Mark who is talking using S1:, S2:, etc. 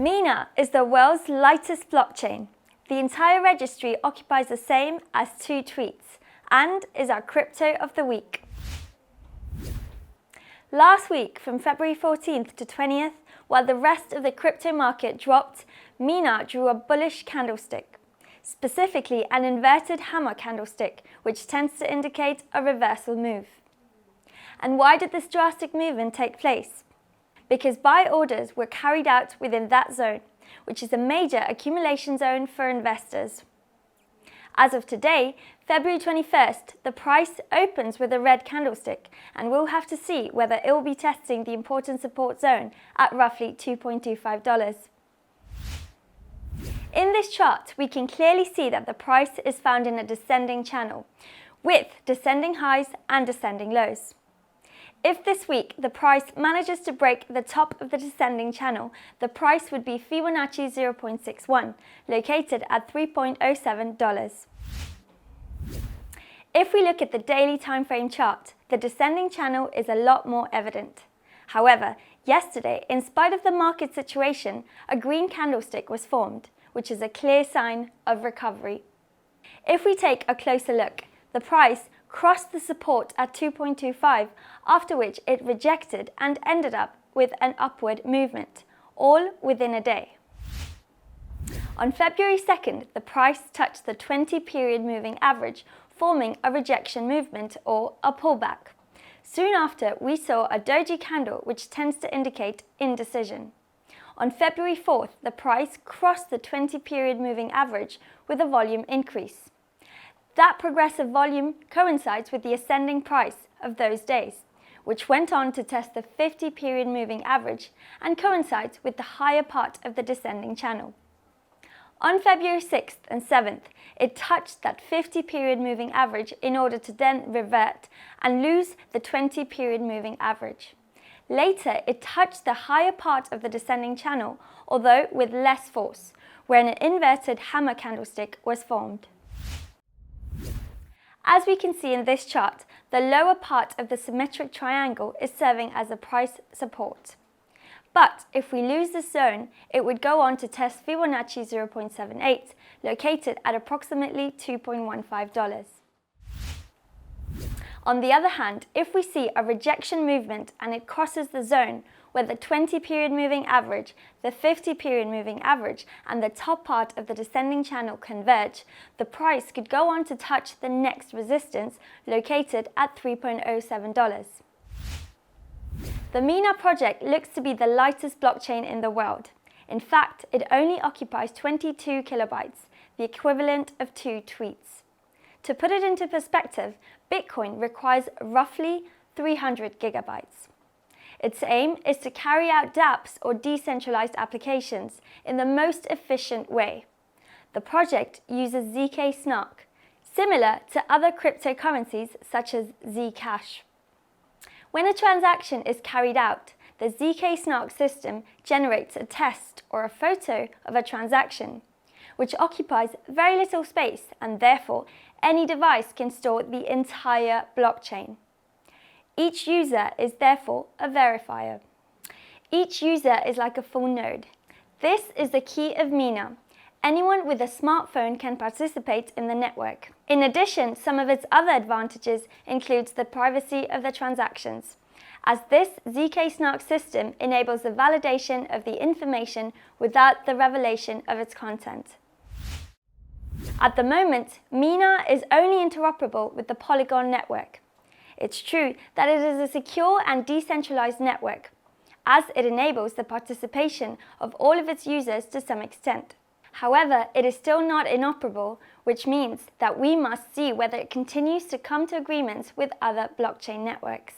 S1: Mina is the world's lightest blockchain. The entire registry occupies the same as 2 tweets and is our crypto of the week. Last week, from February 14th to 20th, while the rest of the crypto market dropped, Mina drew a bullish candlestick, specifically an inverted hammer candlestick, which tends to indicate a reversal move. And why did this drastic movement take place? Because buy orders were carried out within that zone, which is a major accumulation zone for investors. As of today, February 21st, the price opens with a red candlestick, and we'll have to see whether it will be testing the important support zone at roughly $2.25. In this chart, we can clearly see that the price is found in a descending channel, with descending highs and descending lows. If this week the price manages to break the top of the descending channel, the price would be Fibonacci 0.61, located at $3.07. If we look at the daily time frame chart, the descending channel is a lot more evident. However, yesterday, in spite of the market situation, a green candlestick was formed, which is a clear sign of recovery. If we take a closer look, the price crossed the support at 2.25, after which it rejected and ended up with an upward movement, all within a day. On February 2nd, the price touched the 20-period moving average, forming a rejection movement or a pullback. Soon after, we saw a doji candle, which tends to indicate indecision. On February 4th, the price crossed the 20-period moving average with a volume increase. That progressive volume coincides with the ascending price of those days, which went on to test the 50-period moving average and coincides with the higher part of the descending channel. On February 6th and 7th, it touched that 50-period moving average in order to then revert and lose the 20-period moving average. Later, it touched the higher part of the descending channel, although with less force, where an inverted hammer candlestick was formed. As we can see in this chart, the lower part of the symmetric triangle is serving as a price support. But if we lose this zone, it would go on to test Fibonacci 0.78, located at approximately $2.15. On the other hand, if we see a rejection movement and it crosses the zone where the 20-period moving average, the 50-period moving average, and the top part of the descending channel converge, the price could go on to touch the next resistance, located at $3.07. The Mina project looks to be the lightest blockchain in the world. In fact, it only occupies 22 kilobytes, the equivalent of 2 tweets. To put it into perspective, Bitcoin requires roughly 300 gigabytes. Its aim is to carry out dApps or decentralized applications in the most efficient way. The project uses ZK Snark, similar to other cryptocurrencies such as Zcash. When a transaction is carried out, the ZK Snark system generates a test or a photo of a transaction, which occupies very little space, and therefore any device can store the entire blockchain. Each user is therefore a verifier. Each user is like a full node. This is the key of Mina. Anyone with a smartphone can participate in the network. In addition, some of its other advantages includes the privacy of the transactions, as this ZK Snark system enables the validation of the information without the revelation of its content. At the moment, Mina is only interoperable with the Polygon network. It's true that it is a secure and decentralized network, as it enables the participation of all of its users to some extent. However, it is still not inoperable, which means that we must see whether it continues to come to agreements with other blockchain networks.